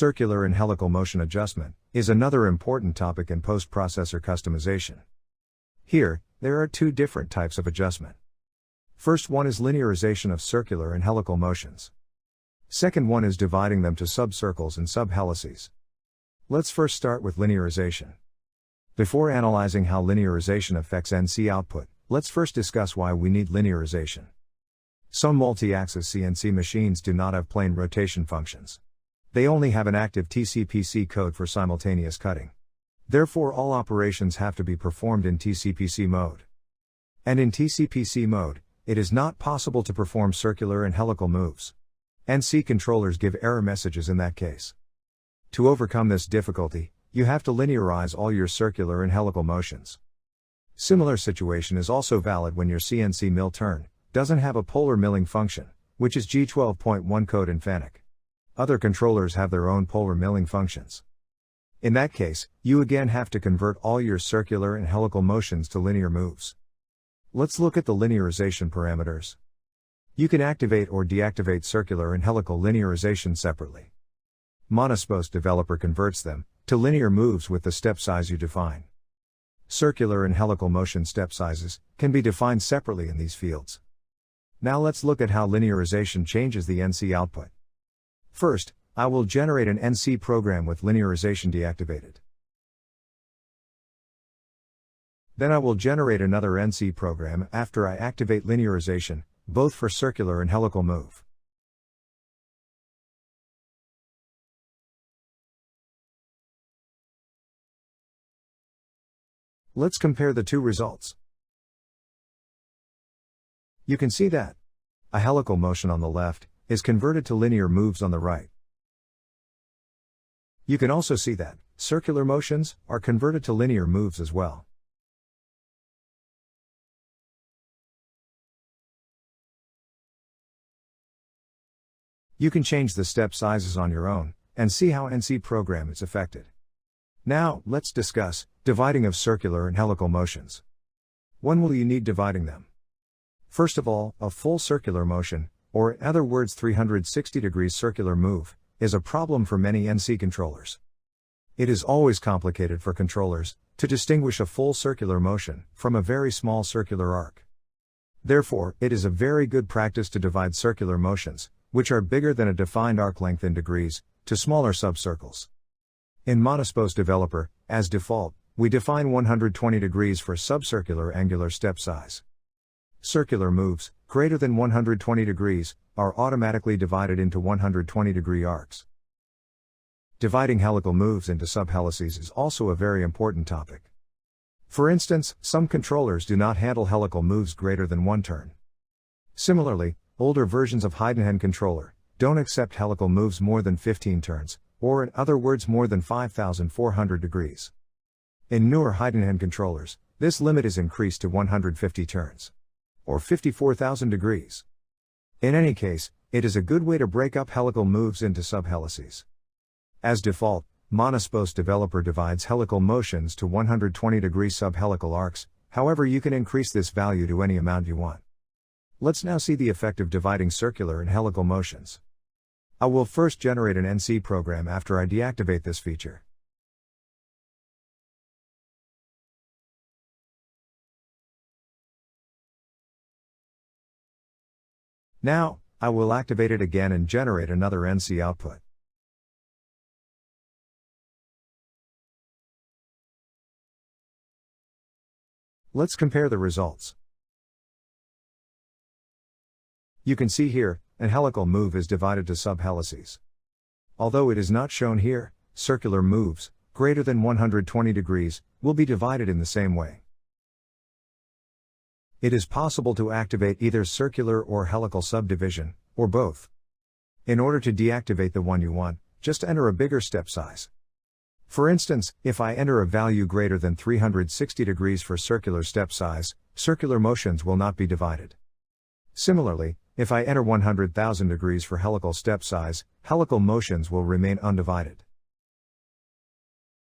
Circular and helical motion adjustment is another important topic in post-processor customization. Here, there are two different types of adjustment. First one is linearization of circular and helical motions. Second one is dividing them to subcircles and subhelices. Let's first start with linearization. Before analyzing how linearization affects NC output, let's first discuss why we need linearization. Some multi-axis CNC machines do not have plane rotation functions. They only have an active TCPC code for simultaneous cutting. Therefore, all operations have to be performed in TCPC mode. And in TCPC mode, it is not possible to perform circular and helical moves. NC controllers give error messages in that case. To overcome this difficulty, you have to linearize all your circular and helical motions. Similar situation is also valid when your CNC mill turn doesn't have a polar milling function, which is G12.1 code in FANUC. Other controllers have their own polar milling functions. In that case, you again have to convert all your circular and helical motions to linear moves. Let's look at the linearization parameters. You can activate or deactivate circular and helical linearization separately. Monospost Developer converts them to linear moves with the step size you define. Circular and helical motion step sizes can be defined separately in these fields. Now let's look at how linearization changes the NC output. First, I will generate an NC program with linearization deactivated. Then I will generate another NC program after I activate linearization, both for circular and helical move. Let's compare the two results. You can see that a helical motion on the left is converted to linear moves on the right. You can also see that circular motions are converted to linear moves as well. You can change the step sizes on your own and see how NC program is affected. Now, let's discuss dividing of circular and helical motions. When will you need dividing them? First of all, a full circular motion, or in other words 360 degrees circular move, is a problem for many NC controllers. It is always complicated for controllers to distinguish a full circular motion from a very small circular arc. Therefore, it is a very good practice to divide circular motions, which are bigger than a defined arc length in degrees, to smaller subcircles. In Monospost Developer, as default, we define 120 degrees for subcircular angular step size. Circular moves, greater than 120 degrees, are automatically divided into 120 degree arcs. Dividing helical moves into subhelices is also a very important topic. For instance, some controllers do not handle helical moves greater than one turn. Similarly, older versions of Heidenhain controller don't accept helical moves more than 15 turns, or in other words more than 5,400 degrees. In newer Heidenhain controllers, this limit is increased to 150 turns, or 54,000 degrees. In any case, it is a good way to break up helical moves into subhelices. As default, Monospost Developer divides helical motions to 120 degree subhelical arcs, however you can increase this value to any amount you want. Let's now see the effect of dividing circular and helical motions. I will first generate an NC program after I deactivate this feature. Now, I will activate it again and generate another NC output. Let's compare the results. You can see here, an helical move is divided to subhelices. Although it is not shown here, circular moves, greater than 120 degrees, will be divided in the same way. It is possible to activate either circular or helical subdivision, or both. In order to deactivate the one you want, just enter a bigger step size. For instance, if I enter a value greater than 360 degrees for circular step size, circular motions will not be divided. Similarly, if I enter 100,000 degrees for helical step size, helical motions will remain undivided.